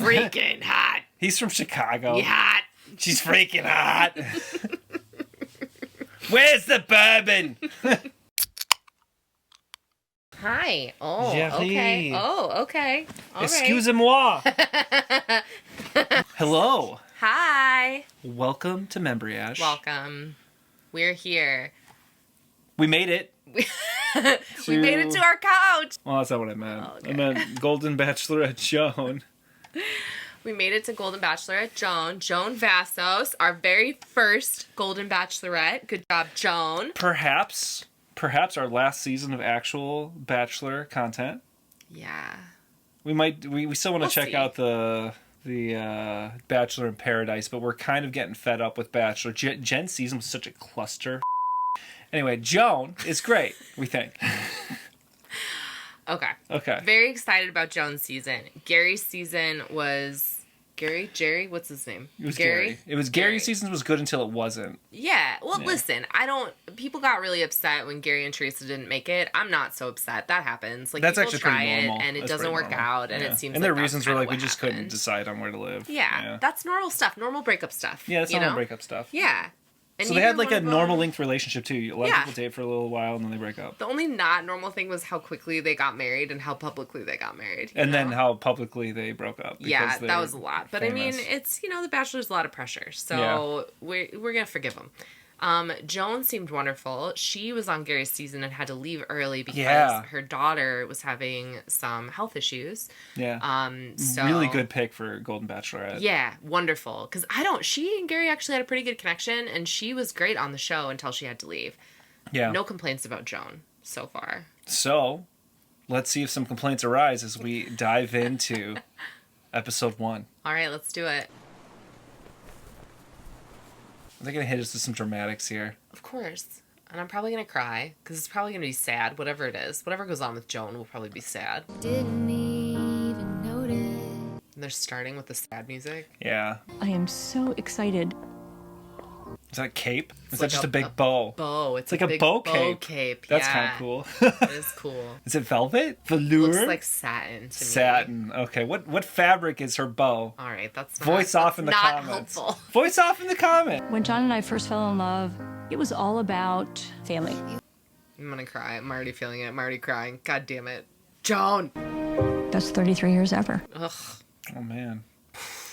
freaking hot. He's from Chicago. You hot. She's freaking hot. Where's the bourbon? Hi. Oh, Jerry. okay. Oh, okay. All Excusez-moi. Hello. Hi. Welcome to membriash. Welcome. We're here. We made it. We made it to our couch. Well, that's not what I meant. Oh, okay. I meant Golden Bachelorette Joan. We made it to Golden Bachelorette Joan. Joan Vassos, our very first Golden Bachelorette. Good job, Joan. Perhaps our last season of actual Bachelor content. Yeah. We still want to check see. out the Bachelor in Paradise, but we're kind of getting fed up with Bachelor. Jen's season was such a cluster. Anyway, Joan is great, we think. Okay. Very excited about Joan's season. Gary's season was... Jerry? What's his name? It was Gary. Gary's season was good until it wasn't. Yeah. Well, listen, people got really upset when Gary and Teresa didn't make it. I'm not so upset. That happens. Like, that's people actually try pretty normal. it and it That's doesn't work normal. out, and Yeah. it seems and like their that's reasons were kinda like we what just happened. couldn't decide on where to live. Yeah, that's normal stuff. Normal breakup stuff. Yeah, that's normal breakup stuff. Yeah. And so they had like a one of them- normal linked relationship too. A lot of Yeah. people date for a little while and then they break up. The only not normal thing was how quickly they got married and how publicly they got married. And then how publicly they broke up. Yeah, that was a lot. But famous. I mean, it's, The Bachelor's a lot of pressure. So we're going to forgive them. Joan seemed wonderful. She was on Gary's season and had to leave early because her daughter was having some health issues. Yeah. So really good pick for Golden Bachelorette. Yeah, wonderful. Because she and Gary actually had a pretty good connection, and she was great on the show until she had to leave. Yeah. No complaints about Joan so far. So, let's see if some complaints arise as we dive into episode 1. All right, let's do it. They're going to hit us with some dramatics here. Of course. And I'm probably going to cry, because it's probably going to be sad, whatever it is. Whatever goes on with Joan will probably be sad. Didn't even notice. And they're starting with the sad music. Yeah. I am so excited. Is that a cape? Is that like just a big bow? Bow. It's like a big bow bow cape. cape. That's yeah. kind of cool. It is cool. Is it velvet? Velour? Looks like satin to me. Satin. Okay. What fabric is her bow? All right, that's not, Voice off in the not comments. helpful. Voice off in the comment. When John and I first fell in love, it was all about family. I'm gonna cry. I'm already feeling it. I'm already crying. God damn it. Joan! That's 33 years ever. Ugh. Oh, man.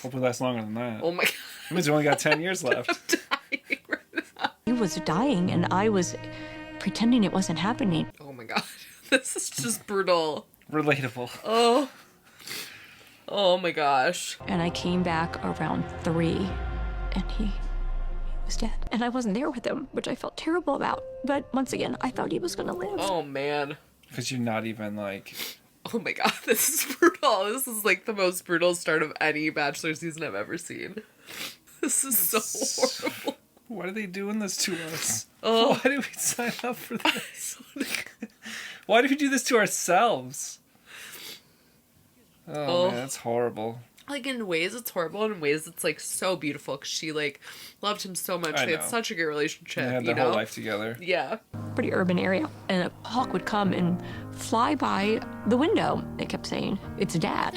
Hope we last longer than that. Oh my god. That means we only got 10 years left. I'm dying right now. He was dying, and I was pretending it wasn't happening. Oh my god. This is just brutal. Relatable. Oh. Oh my gosh. And I came back around 3, and he was dead. And I wasn't there with him, which I felt terrible about. But once again, I thought he was going to live. Oh man. Because you're not even like... Oh my god, this is brutal. This is like the most brutal start of any Bachelor season I've ever seen. This is so horrible. Why are they doing this to us? Oh. Why did we sign up for this? Why did we do this to ourselves? Oh, man, that's horrible. Like, in ways it's horrible, and in ways it's like so beautiful, because she like loved him so much. They had such a good relationship. They had their whole life together. Yeah. Pretty urban area. And a hawk would come and fly by the window. They kept saying, "It's Dad."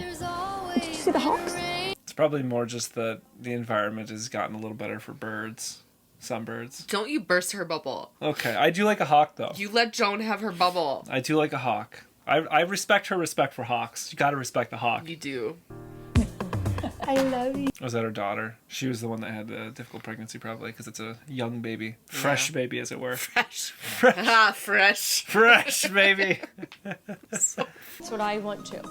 Did you see the hawks? It's probably more just that the environment has gotten a little better for birds. Some birds. Don't you burst her bubble. Okay, I do like a hawk, though. You let Joan have her bubble. I do like a hawk. I respect her respect for hawks. You gotta respect the hawk. You do. I love you. Was that her daughter? She was the one that had the difficult pregnancy, probably, because it's a young baby. Fresh baby, as it were. Fresh. Fresh. Ah, fresh. Fresh, baby. That's what I want to.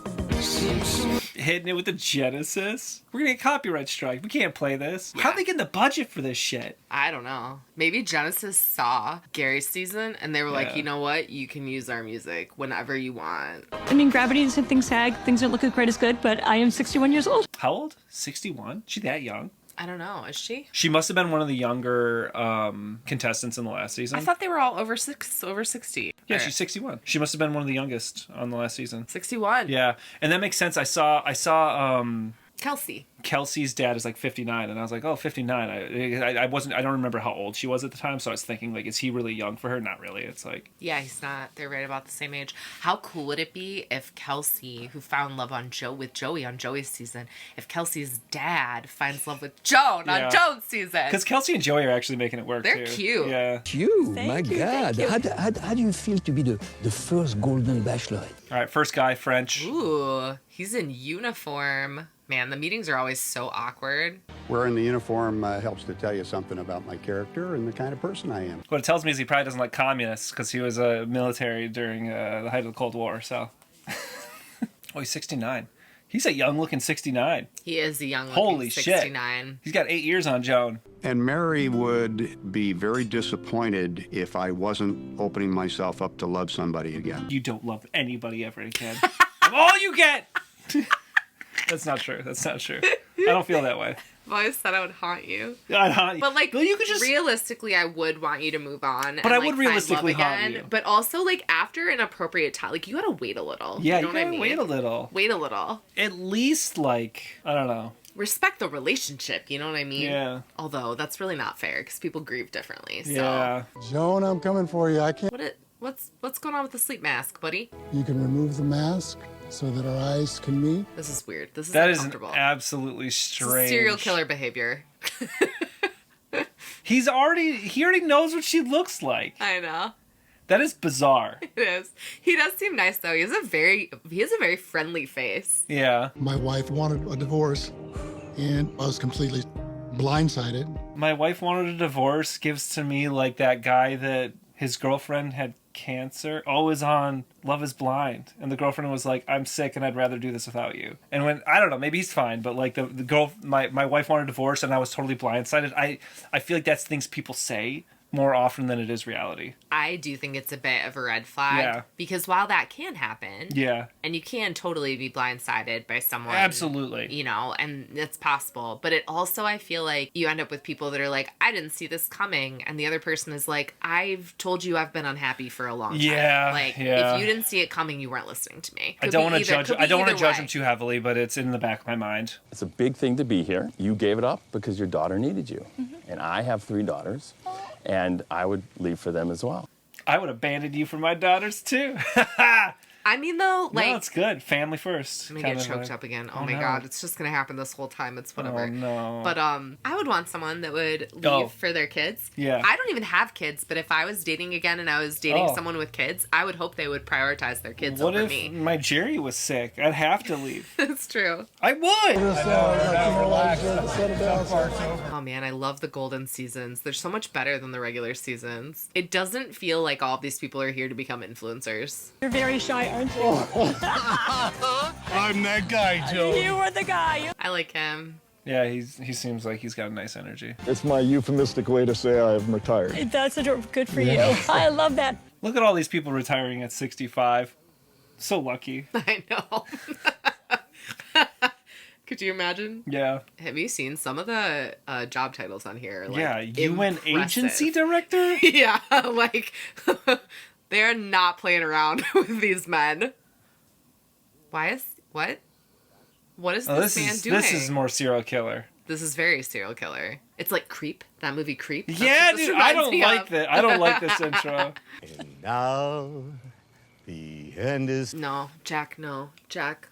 Hitting it with the Genesis. We're gonna get copyright strike. We can't play this. How are they getting the budget for this shit? I don't know. Maybe Genesis saw Gary's season, and they were like, you know what? You can use our music whenever you want. I mean, gravity said things sag, things don't look as great as good, but I am 61 years old. How old? 61? She that young? I don't know. Is she? She must have been one of the younger contestants in the last season. I thought they were all over 60. Yeah, she's 61. She must have been one of the youngest on the last season. 61. Yeah, and that makes sense. I saw Kelsey's dad is like 59, and I was like, oh, 59. I don't remember how old she was at the time, so I was thinking, like, is he really young for her? Not really. It's like, yeah, he's not. They're right about the same age. How cool would it be if Kelsey, who found love with Joey on Joey's season, if Kelsey's dad finds love with Joan on Joan's season? Because Kelsey and Joey are actually making it work. They're too. cute. Yeah. You, my God. How do you feel to be the first golden bachelorette? All right, first guy, French. Ooh, he's in uniform. Man, the meetings are always so awkward. Wearing the uniform helps to tell you something about my character and the kind of person I am. What it tells me is he probably doesn't like communists because he was a military during the height of the Cold War. So, oh, he's 69. He's a young-looking 69. He is a young-looking 69. Shit. He's got 8 years on Joan. And Mary would be very disappointed if I wasn't opening myself up to love somebody again. You don't love anybody ever again. I'm all you get. That's not true. I don't feel that way. I've always said I would haunt you. I'd haunt you. But, like, well, you could just... realistically, I would want you to move on. But I would realistically haunt again. you. But also, like, after an appropriate time, like, you gotta wait a little. Yeah, you know what I mean? wait a little. Wait a little. At least, like, I don't know. Respect the relationship, you know what I mean? Yeah. Although, that's really not fair, because people grieve differently, so... Yeah. Joan, I'm coming for you. I can't... What's going on with the sleep mask, buddy? You can remove the mask so that our eyes can meet. This is weird. This is that uncomfortable. Is absolutely strange. This is serial killer behavior. He already knows what she looks like. I know. That is bizarre. It is. He does seem nice though. He has a very friendly face. Yeah. My wife wanted a divorce, and I was completely blindsided. My wife wanted a divorce gives to me like that guy that his girlfriend had cancer. Always on Love is Blind. And the girlfriend was like, I'm sick and I'd rather do this without you. And when, I don't know, maybe he's fine, but like the girl, my wife wanted a divorce and I was totally blindsided. I feel like that's things people say more often than it is reality. I do think it's a bit of a red flag. Yeah. Because while that can happen. Yeah. And you can totally be blindsided by someone. Absolutely. You know, and it's possible. But it also, I feel like you end up with people that are like, I didn't see this coming. And the other person is like, I've told you I've been unhappy for a long time. Yeah. Like, yeah. if you didn't see it coming, you weren't listening to me. I don't want to judge him too heavily, but it's in the back of my mind. It's a big thing to be here. You gave it up because your daughter needed you. Mm-hmm. And I have 3 daughters. And I would leave for them as well. I would abandon you for my daughters too. I mean, though, like... No, it's good. Family first. I'm gonna get choked up again. Oh my God. It's just gonna happen this whole time. It's whatever. Oh, no. But, I would want someone that would leave for their kids. Yeah. I don't even have kids, but if I was dating again and I was dating someone with kids, I would hope they would prioritize their kids over me. What if my Jerry was sick? I'd have to leave. That's true. I would! Oh man, I love the golden seasons. They're so much better than the regular seasons. It doesn't feel like all of these people are here to become influencers. You're very shy, aren't you? I'm that guy, Joe. You were the guy. I like him. Yeah, he seems like he's got a nice energy. It's my euphemistic way to say I'm retired. That's good for you. I love that. Look at all these people retiring at 65. So lucky. I know. Could you imagine? Yeah. Have you seen some of the job titles on here? Like, yeah, UN impressive. agency director? Yeah, like they're not playing around with these men. What is this man doing? This is more serial killer. This is very serial killer. It's like Creep, that movie Creep. That's yeah, dude, I don't like that. I don't like this intro. And now the end is... No, Jack, no. Jack,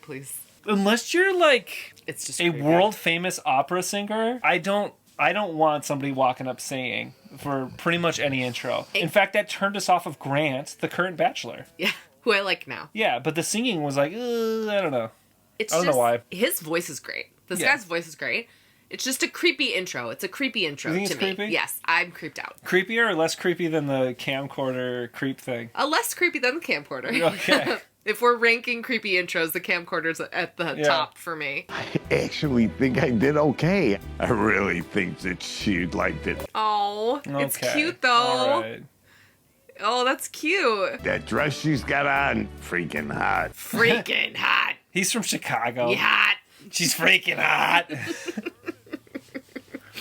please. Unless you're like it's just a creepy. world famous opera singer, I don't want somebody walking up singing for pretty much any intro. In fact, that turned us off of Grant, the current Bachelor. Yeah, who I like now. Yeah, but the singing was like, I don't know. I don't know why. His voice is great. This guy's voice is great. It's just a creepy intro. It's a creepy intro you think to it's me. Creepy? Yes, I'm creeped out. Creepier or less creepy than the camcorder creep thing? Less creepy than the camcorder. Okay. If we're ranking creepy intros, the camcorder's at the top for me. I actually think I did okay. I really think that she liked it. Oh, it's cute though. All right. Oh, that's cute. That dress she's got on, freaking hot. Freaking hot. He's from Chicago. You hot. She's freaking hot.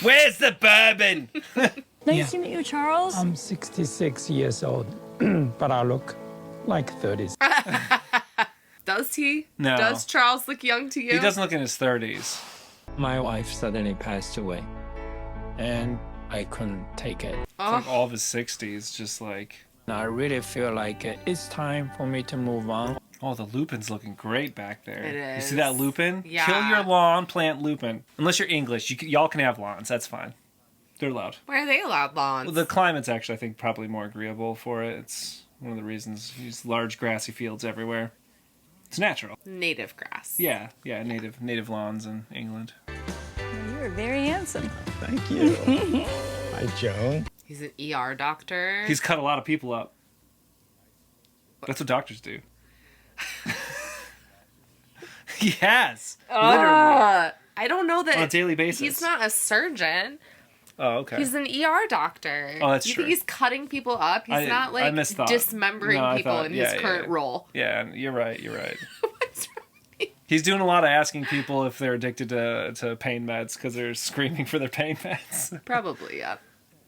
Where's the bourbon? Nice to meet you, Charles. I'm 66 years old, but I look like 30s. Does he? No. Does Charles look young to you? He doesn't look in his 30s. My wife suddenly passed away, and I couldn't take it. It's like all of his 60s, just like... I really feel like it's time for me to move on. Oh, the lupin's looking great back there. It is. You see that lupin? Yeah. Kill your lawn, plant lupin. Unless you're English, y'all can have lawns. That's fine. They're allowed. Why are they allowed lawns? Well, the climate's actually, I think, probably more agreeable for it. It's one of the reasons. These large grassy fields everywhere. It's natural. Native grass. Yeah, native lawns in England. You were very handsome. Thank you. Hi, Joan. He's an ER doctor. He's cut a lot of people up. That's what doctors do. He has. Literally. I don't know that. On a daily basis. He's not a surgeon. Oh, okay. He's an ER doctor. Oh, that's you true. think he's cutting people up? He's not like dismembering people in his current role. Yeah, you're right. What's wrong? He's doing a lot of asking people if they're addicted to pain meds because they're screaming for their pain meds. Probably, yeah.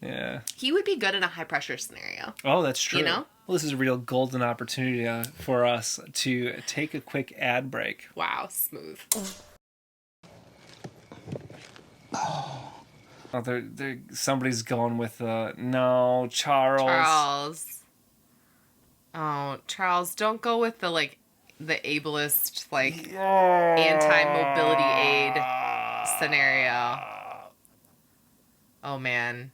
Yeah. He would be good in a high pressure scenario. Oh, that's true. You know? Well, this is a real golden opportunity for us to take a quick ad break. Wow, smooth. Oh, somebody's going with no, Charles. Oh, Charles, don't go with the ableist anti-mobility aid scenario. Oh man.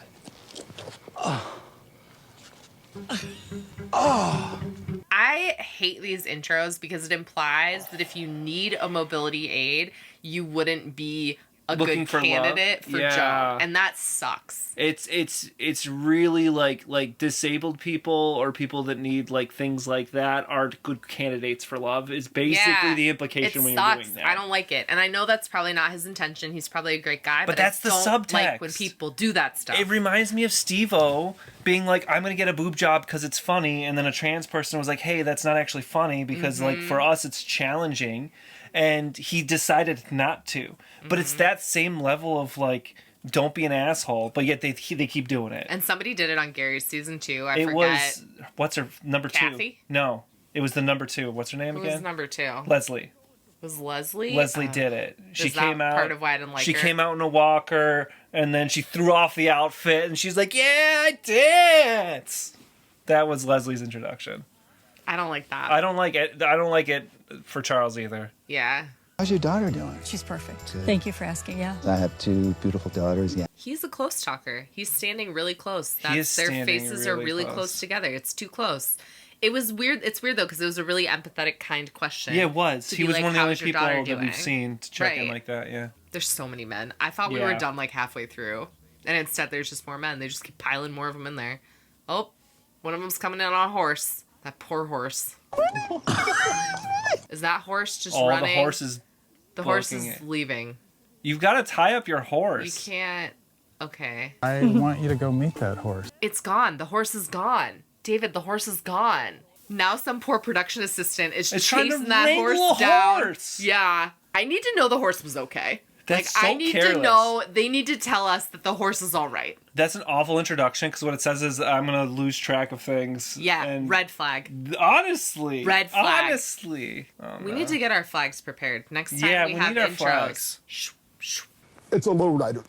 I hate these intros because it implies that if you need a mobility aid, you wouldn't be a Looking good for candidate for Joan, and that sucks. It's really like disabled people or people that need things like that aren't good candidates for love is basically the implication when you're doing that. I don't like it, and I know that's probably not his intention. He's probably a great guy, but that's I the don't subtext. like when people do that stuff. It reminds me of Steve-O being like, I'm going to get a boob job because it's funny, and then a trans person was like, hey, that's not actually funny because for us it's challenging, and he decided not to. But it's that same level of don't be an asshole, but yet they keep doing it. And somebody did it on Gary's season 2. I forget. Was what's her number 2? Kathy? No, it was the number 2. What's her name Who again? was number 2? Leslie. Was Leslie? Leslie did it. She came out. Part of why I didn't like she her? came out in a walker, and then she threw off the outfit, and she's like, "Yeah, I dance." That was Leslie's introduction. I don't like that. I don't like it. I don't like it for Charles either. Yeah. How's your daughter doing? She's perfect. Good. Thank you for asking, yeah. I have 2 beautiful daughters, yeah. He's a close talker. He's standing really close. He is Their standing faces are really close together. It's too close. It was weird. It's weird, though, because it was a really empathetic, kind question. Yeah, it was. He was one of the only people that doing? we've seen to check in like that, yeah. There's so many men. I thought we were done halfway through. And instead, there's just more men. They just keep piling more of them in there. Oh, one of them's coming in on a horse. That poor horse. Is that horse just running? The horses. The horse is leaving. You've got to tie up your horse. You can't. Okay. I want you to go meet that horse. It's gone. The horse is gone. David, the horse is gone. Now some poor production assistant is chasing that horse down. Yeah. I need to know the horse was okay. That's so I need to know. They need to tell us that the horse is all right. That's an awful introduction because what it says is I'm going to lose track of things. Yeah, and red flag. Honestly. Red flag. Honestly. Oh, we need to get our flags prepared. Next time we have need our intros. flags. It's a lowrider.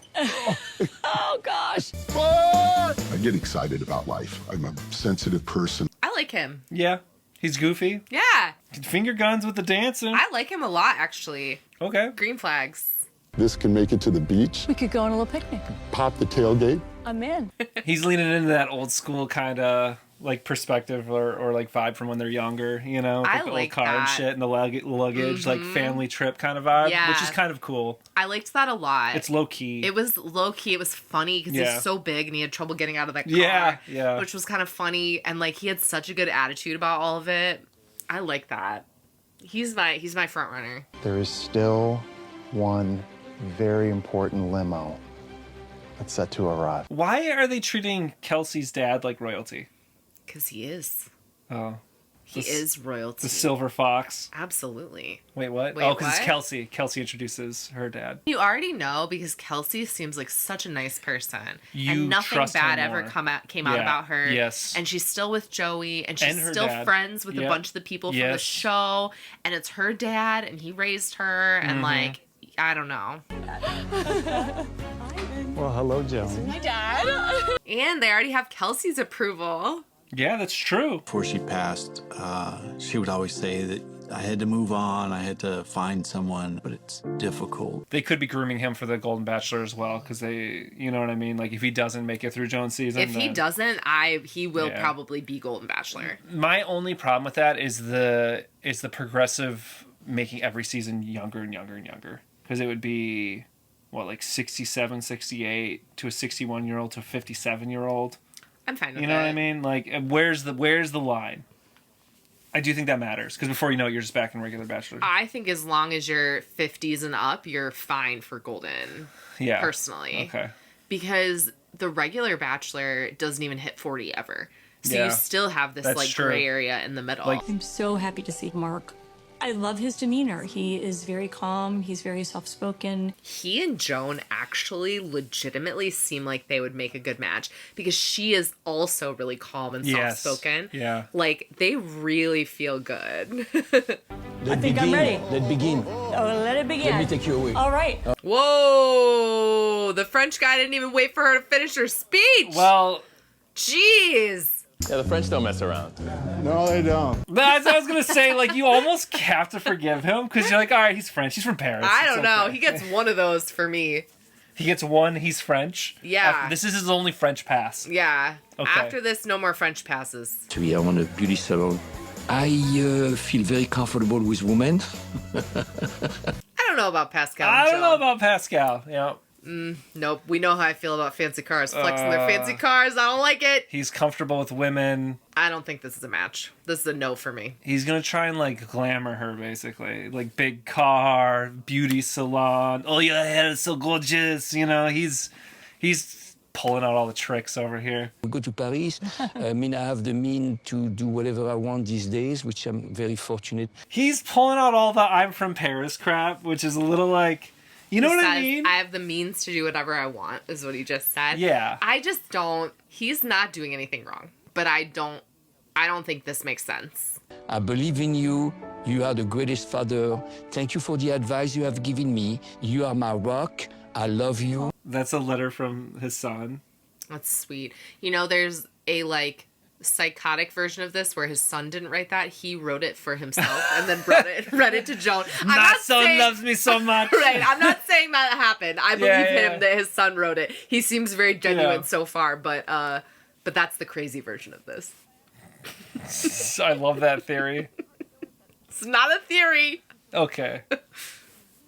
Oh, gosh. I get excited about life. I'm a sensitive person. I like him. Yeah. He's goofy. Yeah. Finger guns with the dancing. I like him a lot, actually. Okay. Green flags. This can make it to the beach. We could go on a little picnic. Pop the tailgate. I'm in. He's leaning into that old school kind of perspective or vibe from when they're younger, you know? I the like old car and that. shit and the luggage, family trip kind of vibe, which is kind of cool. I liked that a lot. It's low key. It was low key. It was funny because he's so big and he had trouble getting out of that car. Yeah. Which was kind of funny, and he had such a good attitude about all of it. I like that. He's my front runner. There is still one very important limo that's set to arrive. Why are they treating Kelsey's dad like royalty? Because he is. Oh. He is royalty. The silver fox. Absolutely. Wait, what? Wait, oh, because it's what? Kelsey. Kelsey introduces her dad. You already know because Kelsey seems like such a nice person. You and nothing trust her bad ever more. came out about her. Yes. And she's still with Joey and she's her still dad. friends with a Yep. bunch of the people from the Yes. show. And it's her dad and he raised her and like, I don't know. Well, hello, Joan. My dad. And they already have Kelsey's approval. Yeah, that's true. Before she passed, she would always say that I had to move on, I had to find someone, but it's difficult. They could be grooming him for the Golden Bachelor as well, because they, you know what I mean? Like, if he doesn't make it through Joan's season. If he then- doesn't, he will probably be Golden Bachelor. My only problem with that is the progressive making every season younger and younger and younger. Because it would be, what, like 67, 68 to a 61-year-old to a 57-year-old. I'm fine with that. You know what I mean? Like, where's the line? I do think that matters, because before you know it, you're just back in regular Bachelor. I think as long as you're 50s and up, you're fine for Golden. Yeah. Personally. Okay. Because the regular Bachelor doesn't even hit 40 ever. So Yeah. you still have this That's like true. gray area in the middle. I'm so happy to see Mark. I love his demeanor. He is very calm. He's very soft-spoken. He and Joan actually legitimately seem like they would make a good match because she is also really calm and Yes. soft-spoken. Yeah. Like, they really feel good. I think I'm ready. Let's begin. Oh, let it begin. Let me take you away. All right. Whoa! The French guy didn't even wait for her to finish her speech! Well... Jeez! Yeah, the French don't mess around. No, they don't. That's what I was going to say. Like, you almost have to forgive him, because you're like, all right, he's French. He's from Paris. I It's don't know. okay. He gets one of those for me. He gets one, he's French. Yeah. This is his only French pass. Yeah. Okay. After this, no more French passes. To be on a beauty salon. I feel very comfortable with women. I don't know about Pascal. I and don't know Joan. about Pascal. Yeah. Nope. We know how I feel about fancy cars. Flexing their fancy cars. I don't like it. He's comfortable with women. I don't think this is a match. This is a no for me. He's going to try and, like, glamour her, basically. Like, big car, beauty salon. Oh, your hair is so gorgeous. You know, he's pulling out all the tricks over here. We go to Paris. I mean, I have the mean to do whatever I want these days, which I'm very fortunate. He's pulling out all the I'm from Paris crap, which is a little like... You know He what I says, mean? I have the means to do whatever I want, is what he just said. Yeah. I just don't. He's not doing anything wrong. But I don't think this makes sense. I believe in you. You are the greatest father. Thank you for the advice you have given me. You are my rock. I love you. That's a letter from his son. That's sweet. You know, there's a, like, psychotic version of this where his son didn't write that. He wrote it for himself and then read it to Joan. My son loves me so much. Right. I'm not saying that happened. I believe Yeah. him that his son wrote it. He seems very genuine Yeah. so far, but that's the crazy version of this. I love that theory. It's not a theory. Okay.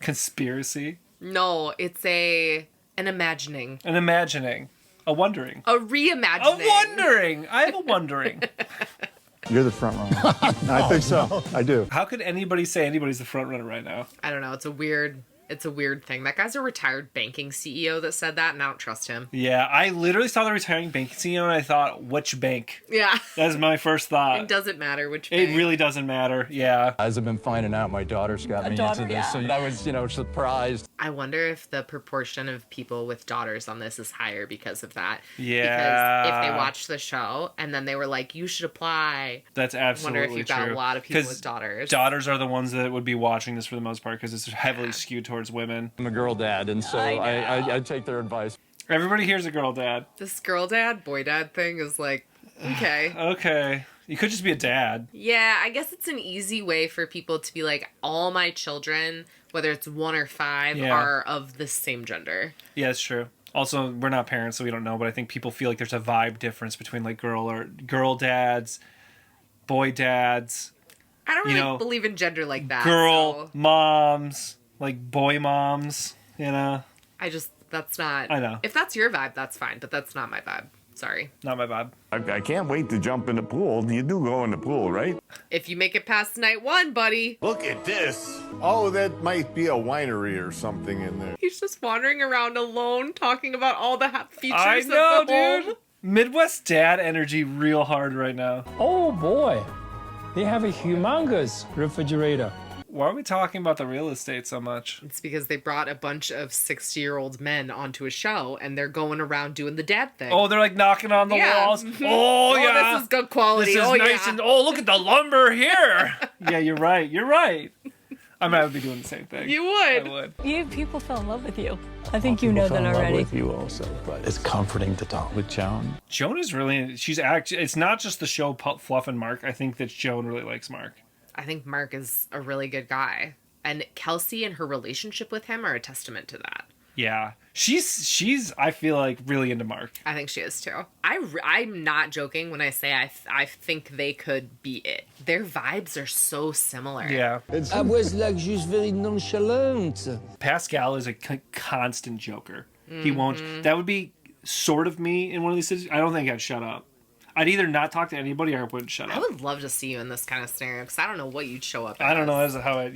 Conspiracy. No, it's an imagining. An imagining. A wondering. A reimagining. A wondering. I have a wondering. You're the front runner. I think so. I do. How could anybody say anybody's the front runner right now? I don't know. It's a weird thing. That guy's a retired banking CEO that said that, and I don't trust him. Yeah, I literally saw the retiring bank CEO and I thought, which bank? Yeah. That's my first thought. It doesn't matter which bank. It really doesn't matter. Yeah. As I've been finding out, my daughter's got me into this, so I was, surprised. I wonder if the proportion of people with daughters on this is higher because of that. Yeah. Because if they watched the show and then they were like, you should apply. That's absolutely I wonder if you've got true. a lot of people 'Cause with daughters. Daughters are the ones that would be watching this for the most part because it's heavily skewed towards women. I'm a girl dad, and so I take their advice. Everybody here's a girl dad. This girl dad, boy dad thing is like, okay. Okay. You could just be a dad. Yeah, I guess it's an easy way for people to be like, all my children, whether it's 1 or 5, Yeah. are of the same gender. Yeah, it's true. Also, we're not parents, so we don't know, but I think people feel like there's a vibe difference between like girl dads, boy dads. I don't really believe in gender like that. Girl so moms, like boy moms, that's not. I know. If that's your vibe, that's fine, but that's not my vibe. Sorry. Not my vibe. I can't wait to jump in the pool. You do go in the pool, right? If you make it past night 1, buddy. Look at this. Oh, that might be a winery or something in there. He's just wandering around alone talking about all the features I know, of the home. dude. Midwest dad energy real hard right now. Oh boy. They have a humongous refrigerator. Why are we talking about the real estate so much? It's because they brought a bunch of 60-year-old men onto a show, and they're going around doing the dad thing. Oh, they're like knocking on the walls. Oh, yeah. This is good quality. This is nice. Yeah. And look at the lumber here. Yeah, you're right. You're right. I mean, I would be doing the same thing. You would. I would. People fell in love with you. I think you know that already. With you also, but it's comforting to talk with Joan. Joan is really, it's not just the show Fluff and Mark. I think that Joan really likes Mark. I think Mark is a really good guy. And Kelsey and her relationship with him are a testament to that. Yeah. She's I feel like, really into Mark. I think she is, too. I'm not joking when I say I think they could be it. Their vibes are so similar. Yeah. I was like just very nonchalant. Pascal is a constant joker. He won't. That would be sort of me in one of these situations. I don't think I'd shut up. I'd either not talk to anybody or I wouldn't shut up. I would love to see you in this kind of scenario because I don't know what you'd show up as. I don't know. That's how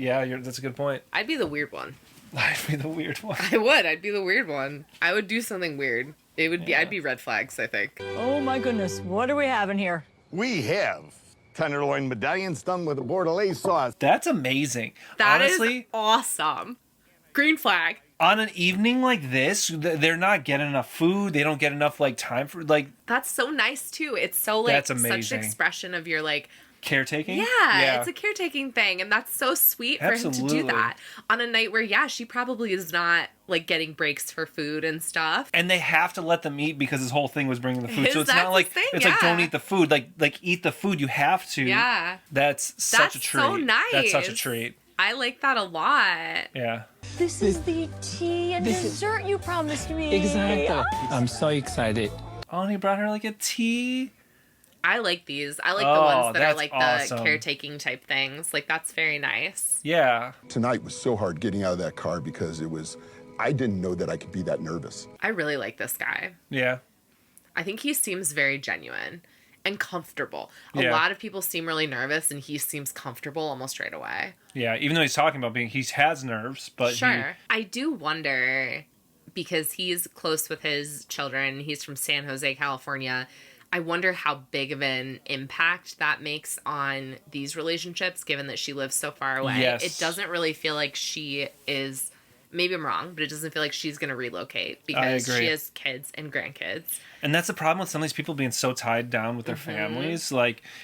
that's a good point. I'd be the weird one. I'd be the weird one. I would. I'd be the weird one. I would do something weird. It would be. I'd be red flags, I think. Oh my goodness, what are we having here? We have tenderloin medallions done with a bordelaise sauce. That's amazing. That Honestly, is awesome. Green flag. On an evening like this, they're not getting enough food. They don't get enough time for That's so nice too. It's so that's such amazing. an expression of your caretaking. Yeah, it's a caretaking thing, and that's so sweet for him to do that on a night where she probably is not getting breaks for food and stuff. And they have to let them eat because his whole thing was bringing the food. So it's not like it's don't eat the food. Like eat the food. You have to. Yeah. That's such a treat. So nice. That's such a treat. I like that a lot. Yeah. This is the tea and dessert you promised me. Exactly. I'm so excited. Oh, and he brought her a tea. I like these. I like the ones that are awesome. The caretaking type things. That's very nice. Yeah. Tonight was so hard getting out of that car because I didn't know that I could be that nervous. I really like this guy. Yeah. I think he seems very genuine and comfortable. A lot of people seem really nervous, and he seems comfortable almost right away. Yeah, even though he's talking about he has nerves, but sure. I do wonder, because he's close with his children, he's from San Jose, California. I wonder how big of an impact that makes on these relationships, given that she lives so far away. Yes. It doesn't really feel like she is, maybe I'm wrong, but it doesn't feel like she's going to relocate because she has kids and grandkids. And that's the problem with some of these people being so tied down with their families.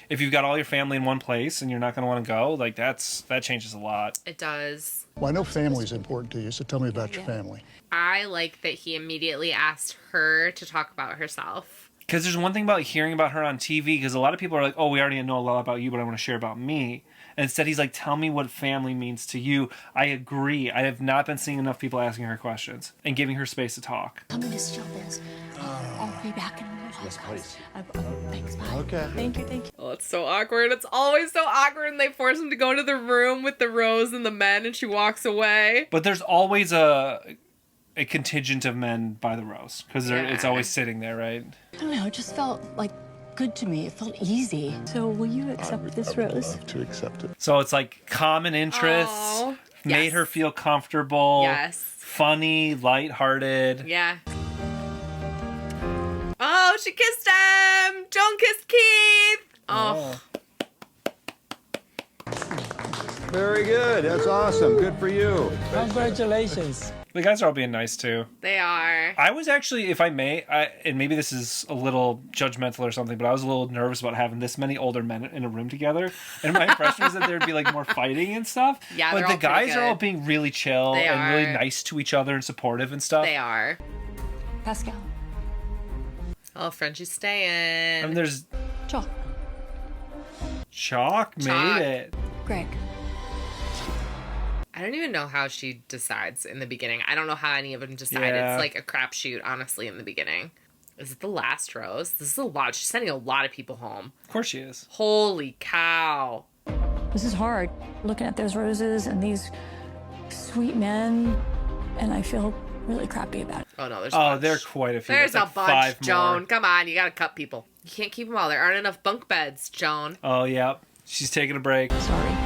If you've got all your family in one place and you're not going to want to go, that changes a lot. It does. Well, I know family's important to you, so tell me about your family. I like that he immediately asked her to talk about herself. Because there's one thing about hearing about her on TV, because a lot of people are like, oh, we already know a lot about you, but I want to share about me. And instead he's like, tell me what family means to you. I agree. I have not been seeing enough people asking her questions and giving her space to talk. Tell me this job is. I'll be back in a minute. Yes, please. Thanks, bye. Okay. Thank you. Oh, it's so awkward. It's always so awkward, and they force him to go into the room with the Rose and the men, and she walks away. But there's always a contingent of men by the Rose, because it's always sitting there, right? I don't know, it just felt good to me. It felt easy. So will you accept this rose? I would love to accept it. So it's common interests, made her feel comfortable, funny, lighthearted. Yeah. Oh, she kissed him! Joan kissed Keith! Oh. Very good. That's awesome. Good for you. Congratulations. The guys are all being nice, too. They are. I was actually, if I may, and maybe this is a little judgmental or something, but I was a little nervous about having this many older men in a room together. And my impression was that there'd be more fighting and stuff. Yeah, but the guys are all being really chill and really nice to each other and supportive and stuff. They are. Pascal. Oh, Frenchie's staying. And there's... Chalk. Chalk made it. Greg. I don't even know how she decides in the beginning. I don't know how any of them decide. Yeah. It's a crapshoot, honestly, in the beginning. Is it the last rose? This is a lot. She's sending a lot of people home. Of course she is. Holy cow. This is hard. Looking at those roses and these sweet men, and I feel really crappy about it. Oh, no, there's a bunch. There are quite a few. There's a bunch, Joan. More. Come on, you gotta cut people. You can't keep them all. There aren't enough bunk beds, Joan. Oh, yeah. She's taking a break. Sorry.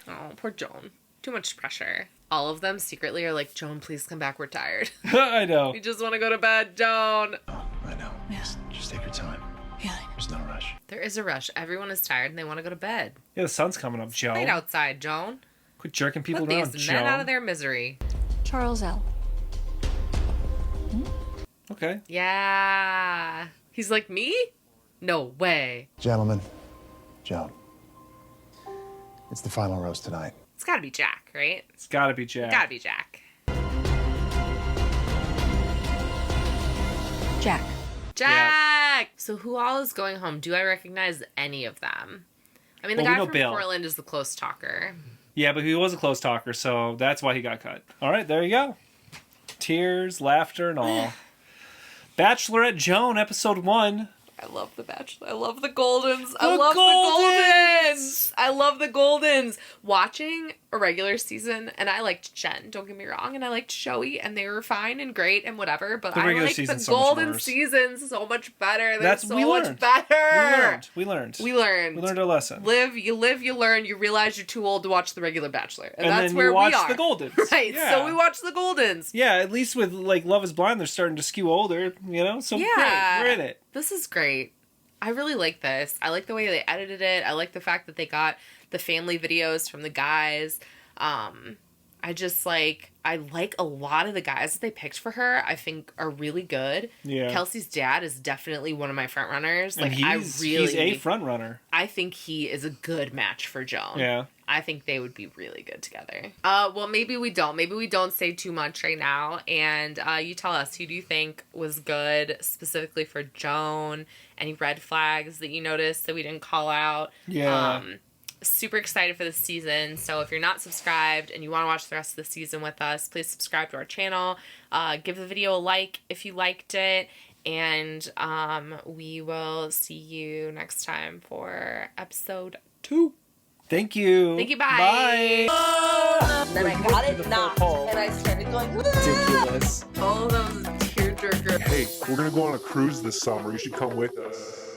Oh, poor Joan. Too much pressure. All of them secretly are like, Joan, please come back. We're tired. I know. We just want to go to bed, Joan. I know. Yeah. Just take your time. Yeah. There's no rush. There is a rush. Everyone is tired and they want to go to bed. Yeah, the sun's coming up, Joan. Light outside, Joan. Quit jerking people Put around, these Joan. men out of their misery. Charles L. Okay. Yeah. He's like, me? No way. Gentlemen, Joan, it's the final rose tonight. It's gotta be Jack, right? It's gotta be Jack. Gotta be Jack. Jack. Jack! So who all is going home? Do I recognize any of them? I mean, the Well, we guy know from Bill. Portland is the close talker. Yeah, but he was a close talker, so that's why he got cut. All right, there you go. Tears, laughter, and all. Bachelorette Joan, episode 1. I love the Bachelor. I love the Goldens. I The love Goldens! the Goldens. I love the Goldens. Watching a regular season, and I liked Jen, don't get me wrong, and I liked Joey, and they were fine and great and whatever, but The I regular like the season's so much Golden worse. seasons so much better. They're That's so we much learned. better. We learned. We learned. We learned our lesson. Live, you learn, you realize you're too old to watch the regular Bachelor. And that's then where you watch we are. the Goldens. Right, Yeah. so we watch the Goldens. Yeah, at least with like Love is Blind, they're starting to skew older, you know? So Yeah. great. We're in it. This is great. I really like this. I like the way they edited it. I like the fact that they got the family videos from the guys. I just like a lot of the guys that they picked for her. I think are really good. Yeah. Kelsey's dad is definitely one of my front runners. And he's a front runner. I think he is a good match for Joan. Yeah. I think they would be really good together. Well, maybe we don't. Maybe we don't say too much right now. And you tell us, who do you think was good specifically for Joan? Any red flags that you noticed that we didn't call out? Yeah. Super excited for this season. So if you're not subscribed and you want to watch the rest of the season with us, please subscribe to our channel. Give the video a like if you liked it. And we will see you next time for episode 2. Thank you. Thank you. Bye. Bye. Then I got it knocked, and I started going, Ridiculous. oh, that was a tearjerker. Hey, we're gonna go on a cruise this summer. You should come with us.